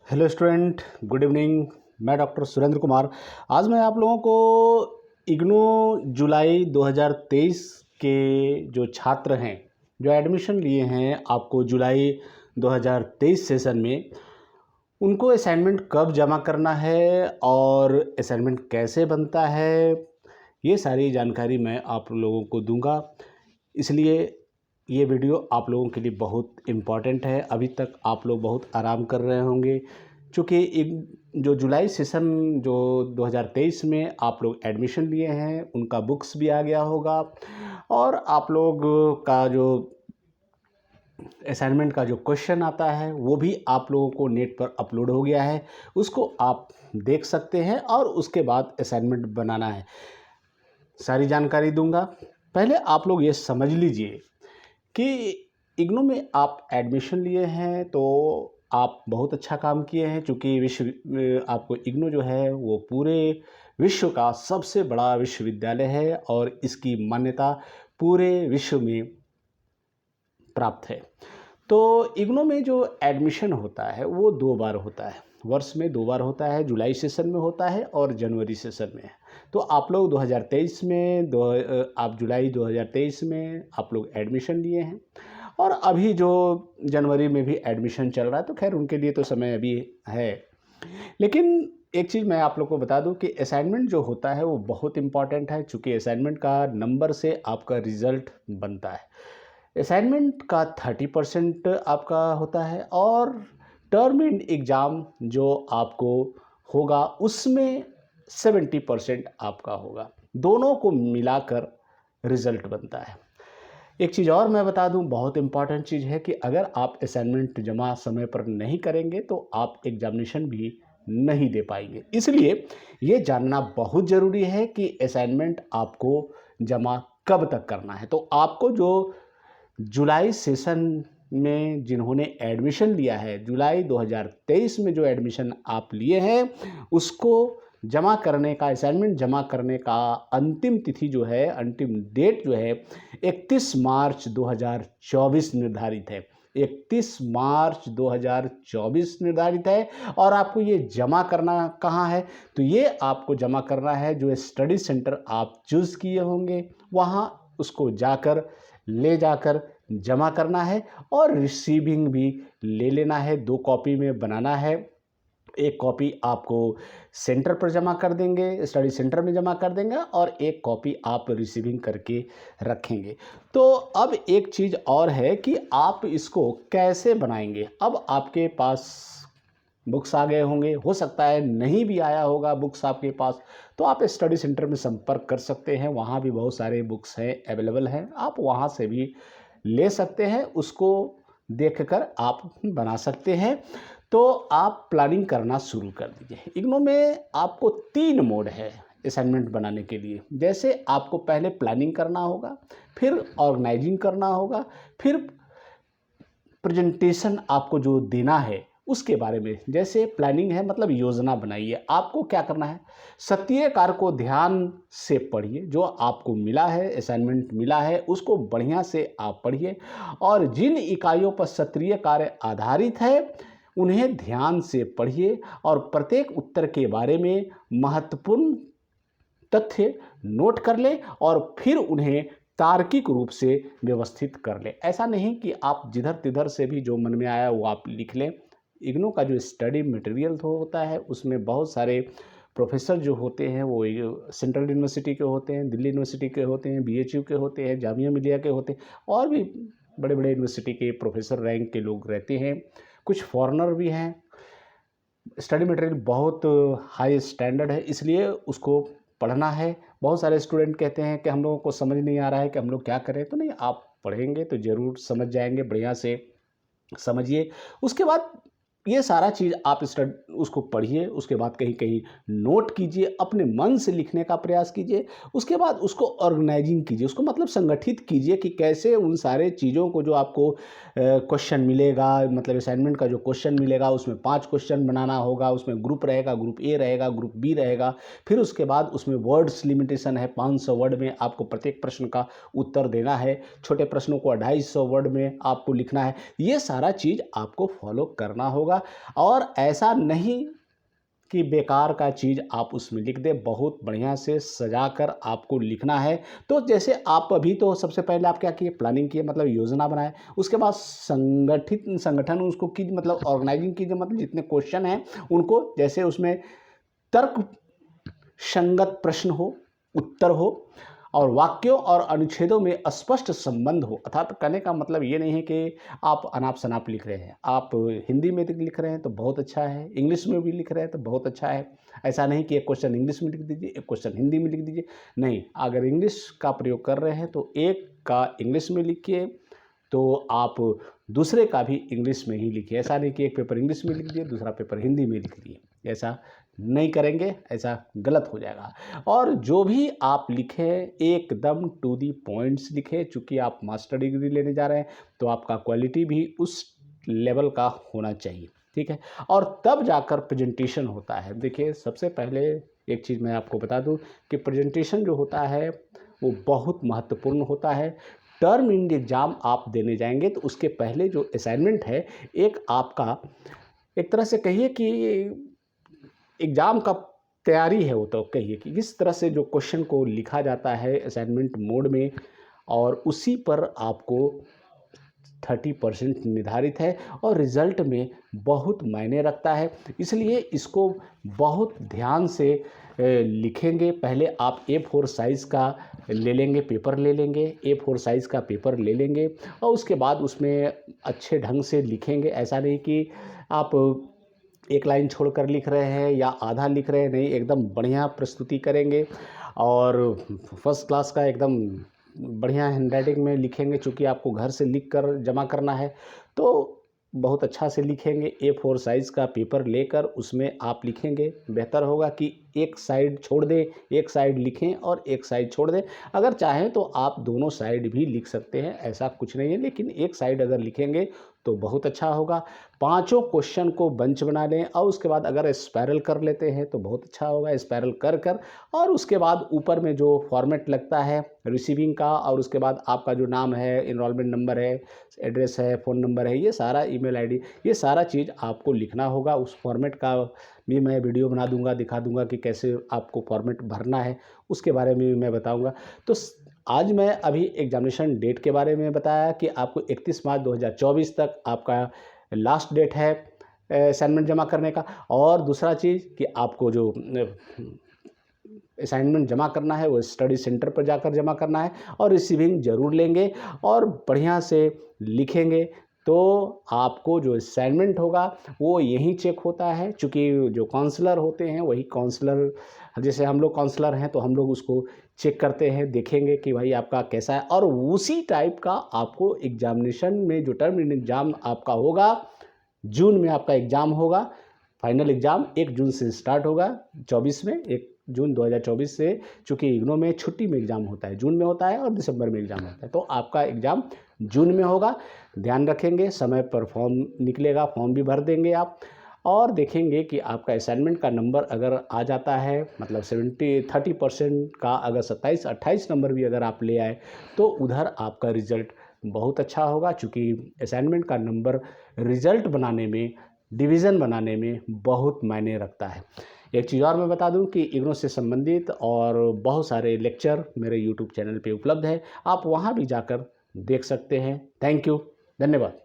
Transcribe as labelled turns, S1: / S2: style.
S1: Hello student, good evening. मैं doctor Surendra Kumar. आज मैं आप लोगों को इग्नू जुलाई 2023 के जो छात्र हैं, जो एडमिशन लिए हैं आपको जुलाई 2023 सेशन में, उनको असाइनमेंट कब जमा करना है और असाइनमेंट कैसे बनता है, ये सारी जानकारी मैं आप लोगों को दूंगा। इसलिए ये वीडियो आप लोगों के लिए बहुत इम्पॉर्टेंट है। अभी तक आप लोग बहुत आराम कर रहे होंगे, क्योंकि एक जो जुलाई सेशन जो 2023 में आप लोग एडमिशन लिए हैं, उनका बुक्स भी आ गया होगा और आप लोग का जो असाइनमेंट का जो क्वेश्चन आता है वो भी आप लोगों को नेट पर अपलोड हो गया है। उसको आप देख सकते हैं और उसके बाद असाइनमेंट बनाना है। सारी जानकारी दूंगा। पहले आप लोग ये समझ लीजिए कि इग्नू में आप एडमिशन लिए हैं तो आप बहुत अच्छा काम किए हैं, क्योंकि आपको इग्नू जो है वो पूरे विश्व का सबसे बड़ा विश्वविद्यालय है और इसकी मान्यता पूरे विश्व में प्राप्त है। तो इग्नू में जो एडमिशन होता है वो 2 बार होता है, वर्ष में 2 बार होता है। जुलाई सेशन में होता है और जनवरी सेशन में। तो आप लोग 2023 में आप जुलाई 2023 में आप लोग एडमिशन लिए हैं और अभी जो जनवरी में भी एडमिशन चल रहा है, तो खैर उनके लिए तो समय अभी है। लेकिन एक चीज़ मैं आप लोग को बता दूं कि असाइनमेंट जो होता है वो बहुत इम्पॉर्टेंट है, क्योंकि असाइनमेंट का नंबर से आपका रिजल्ट बनता है। असाइनमेंट का 30% आपका होता है और टर्म एंड एग्ज़ाम जो आपको होगा उसमें 70% आपका होगा। दोनों को मिलाकर रिजल्ट बनता है। एक चीज़ और मैं बता दूं, बहुत इम्पॉर्टेंट चीज़ है कि अगर आप असाइनमेंट जमा समय पर नहीं करेंगे तो आप एग्जामिनेशन भी नहीं दे पाएंगे। इसलिए ये जानना बहुत ज़रूरी है कि असाइनमेंट आपको जमा कब तक करना है। तो आपको जो जुलाई सेशन में जिन्होंने एडमिशन लिया है, जुलाई 2023 में जो एडमिशन आप लिए हैं, उसको जमा करने का, असाइनमेंट जमा करने का अंतिम तिथि जो है, अंतिम डेट जो है 31 मार्च 2024 निर्धारित है। 31 मार्च 2024 निर्धारित है। और आपको ये जमा करना कहाँ है? तो ये आपको जमा करना है जो स्टडी सेंटर आप चूज़ किए होंगे, वहाँ उसको ले जाकर जमा करना है और रिसीविंग भी ले लेना है। 2 कॉपी में बनाना है। एक कॉपी आपको सेंटर पर जमा कर देंगे, स्टडी सेंटर में जमा कर देंगे और एक कॉपी आप रिसीविंग करके रखेंगे। तो अब एक चीज़ और है कि आप इसको कैसे बनाएंगे। अब आपके पास बुक्स आ गए होंगे, हो सकता है नहीं भी आया होगा बुक्स आपके पास, तो आप स्टडी सेंटर में संपर्क कर सकते हैं। वहाँ भी बहुत सारे बुक्स हैं, अवेलेबल हैं, आप वहाँ से भी ले सकते हैं। उसको देखकर आप बना सकते हैं। तो आप प्लानिंग करना शुरू कर दीजिए। इग्नू में आपको 3 मोड है असाइनमेंट बनाने के लिए। जैसे आपको पहले प्लानिंग करना होगा, फिर ऑर्गेनाइजिंग करना होगा, फिर प्रेजेंटेशन आपको जो देना है उसके बारे में। जैसे प्लानिंग है, मतलब योजना बनाइए। आपको क्या करना है, सत्रीय कार्य को ध्यान से पढ़िए। जो आपको मिला है, असाइनमेंट मिला है, उसको बढ़िया से आप पढ़िए और जिन इकाइयों पर सत्रीय कार्य आधारित है उन्हें ध्यान से पढ़िए और प्रत्येक उत्तर के बारे में महत्वपूर्ण तथ्य नोट कर ले और फिर उन्हें तार्किक रूप से व्यवस्थित कर ले। ऐसा नहीं कि आप जिधर तिधर से भी जो मन में आया वो आप लिख लें। इग्नू का जो स्टडी मटेरियल होता है उसमें बहुत सारे प्रोफेसर जो होते हैं वो सेंट्रल यूनिवर्सिटी के होते हैं, दिल्ली यूनिवर्सिटी के होते हैं, बीएचयू के होते हैं, जामिया मिलिया के होते हैं और भी बड़े बड़े यूनिवर्सिटी के प्रोफेसर रैंक के लोग रहते हैं। कुछ फॉरेनर भी हैं। स्टडी मटेरियल बहुत हाई स्टैंडर्ड है, इसलिए उसको पढ़ना है। बहुत सारे स्टूडेंट कहते हैं कि हम लोगों को समझ नहीं आ रहा है कि हम लोग क्या करें। तो नहीं, आप पढ़ेंगे तो ज़रूर समझ जाएंगे। बढ़िया से समझिए। उसके बाद ये सारा चीज़ आप उसको पढ़िए, उसके बाद कहीं कहीं नोट कीजिए, अपने मन से लिखने का प्रयास कीजिए। उसके बाद उसको ऑर्गेनाइजिंग कीजिए, उसको मतलब संगठित कीजिए कि कैसे उन सारे चीज़ों को जो आपको क्वेश्चन मिलेगा, मतलब असाइनमेंट का जो क्वेश्चन मिलेगा उसमें 5 क्वेश्चन बनाना होगा, उसमें ग्रुप रहेगा, ग्रुप ए रहेगा, ग्रुप बी रहेगा। फिर उसके बाद उसमें वर्ड्स लिमिटेशन है, 500 वर्ड में आपको प्रत्येक प्रश्न का उत्तर देना है। छोटे प्रश्नों को 250 वर्ड में आपको लिखना है। ये सारा चीज़ आपको फॉलो करना होगा और ऐसा नहीं कि बेकार का चीज़ आप उसमें लिख दें, बहुत बढ़िया से सजा कर आपको लिखना है। तो जैसे आप अभी तो सबसे पहले आप क्या किए, प्लानिंग किए, मतलब योजना बनाए। उसके बाद संगठन उसको कीजिए, मतलब ऑर्गेनाइजिंग कीजिए, मतलब जितने क्वेश्चन हैं उनको जैसे उसमें तर्क संगत प्रश्न हो, उत्तर हो और वाक्यों और अनुच्छेदों में स्पष्ट संबंध हो। अर्थात कहने का मतलब ये नहीं है कि आप अनाप शनाप लिख रहे हैं। आप हिंदी में लिख रहे हैं तो बहुत अच्छा है, इंग्लिश में भी लिख रहे हैं तो बहुत अच्छा है। ऐसा नहीं कि एक क्वेश्चन इंग्लिश में लिख दीजिए, एक क्वेश्चन हिंदी में लिख दीजिए। नहीं, अगर इंग्लिश का प्रयोग कर रहे हैं तो एक का इंग्लिश में लिखिए, तो आप दूसरे का भी इंग्लिश में ही लिखिए। ऐसा नहीं कि एक पेपर इंग्लिश में लिख दिए, दूसरा पेपर हिंदी में लिख दिए। ऐसा नहीं करेंगे, ऐसा गलत हो जाएगा। और जो भी आप लिखें एकदम टू दी पॉइंट्स लिखें। चूँकि आप मास्टर डिग्री लेने जा रहे हैं तो आपका क्वालिटी भी उस लेवल का होना चाहिए, ठीक है। और तब जाकर प्रेजेंटेशन होता है। देखिए, सबसे पहले एक चीज़ मैं आपको बता दूं कि प्रेजेंटेशन जो होता है वो बहुत महत्वपूर्ण होता है। टर्म इन एग्ज़ाम आप देने जाएंगे तो उसके पहले जो असाइनमेंट है, एक आपका एक तरह से कहिए कि एग्ज़ाम का तैयारी है, वो तो कहिए कि किस तरह से जो क्वेश्चन को लिखा जाता है असाइनमेंट मोड में, और उसी पर आपको 30% निर्धारित है और रिज़ल्ट में बहुत मायने रखता है। इसलिए इसको बहुत ध्यान से लिखेंगे। पहले आप A4 साइज़ का ले लेंगे, पेपर ले लेंगे, A4 साइज़ का पेपर ले लेंगे और उसके बाद उसमें अच्छे ढंग से लिखेंगे। ऐसा नहीं कि आप एक लाइन छोड़कर लिख रहे हैं या आधा लिख रहे हैं, नहीं, एकदम बढ़िया प्रस्तुति करेंगे और फर्स्ट क्लास का एकदम बढ़िया हैंडराइटिंग में लिखेंगे। चूँकि आपको घर से लिख कर जमा करना है तो बहुत अच्छा से लिखेंगे। A4 साइज़ का पेपर लेकर उसमें आप लिखेंगे। बेहतर होगा कि एक साइड छोड़ दें, एक साइड लिखें और एक साइड छोड़ दें। अगर चाहें तो आप दोनों साइड भी लिख सकते हैं, ऐसा कुछ नहीं है, लेकिन एक साइड अगर लिखेंगे तो बहुत अच्छा होगा। पांचों क्वेश्चन को बंच बना लें और उसके बाद अगर स्पायरल कर लेते हैं तो बहुत अच्छा होगा। स्पायरल कर कर और उसके बाद ऊपर में जो फॉर्मेट लगता है रिसीविंग का, और उसके बाद आपका जो नाम है, इनरोलमेंट नंबर है, एड्रेस है, फ़ोन नंबर है, ये सारा ईमेल आईडी, ये सारा चीज़ आपको लिखना होगा। उस फॉर्मेट का भी मैं वीडियो बना दूंगा, दिखा दूंगा कि कैसे आपको फॉर्मेट भरना है, उसके बारे में भी मैं बताऊंगा। तो आज मैं अभी एग्जामिनेशन डेट के बारे में बताया कि आपको 31 मार्च 2024 तक आपका लास्ट डेट है असाइनमेंट जमा करने का। और दूसरा चीज़ कि आपको जो असाइनमेंट जमा करना है वो स्टडी सेंटर पर जाकर जमा करना है और रिसीविंग ज़रूर लेंगे और बढ़िया से लिखेंगे। तो आपको जो असाइनमेंट होगा वो यहीं चेक होता है। चूँकि जो काउंसलर होते हैं वही काउंसलर, जैसे हम लोग काउंसलर हैं तो हम लोग उसको चेक करते हैं, देखेंगे कि भाई आपका कैसा है। और उसी टाइप का आपको एग्जामिनेशन में जो टर्म एग्ज़ाम आपका होगा, जून में आपका एग्ज़ाम होगा। फाइनल एग्ज़ाम 1 जून से स्टार्ट होगा 24 में, 1 जून 2024 से। चूँकि इग्नू में छुट्टी में एग्ज़ाम होता है, जून में होता है और दिसंबर में एग्ज़ाम होता है, तो आपका एग्ज़ाम जून में होगा। ध्यान रखेंगे, समय पर फॉर्म निकलेगा, फॉर्म भी भर देंगे आप और देखेंगे कि आपका असाइनमेंट का नंबर अगर आ जाता है, मतलब 30% का अगर 27-28 नंबर भी अगर आप ले आए तो उधर आपका रिज़ल्ट बहुत अच्छा होगा। चूँकि असाइनमेंट का नंबर रिज़ल्ट बनाने में, डिवीज़न बनाने में बहुत मायने रखता है। एक चीज़ और मैं बता दूं कि इग्नू से संबंधित और बहुत सारे लेक्चर मेरे यूट्यूब चैनल पे उपलब्ध है, आप वहां भी जाकर देख सकते हैं। थैंक यू, धन्यवाद।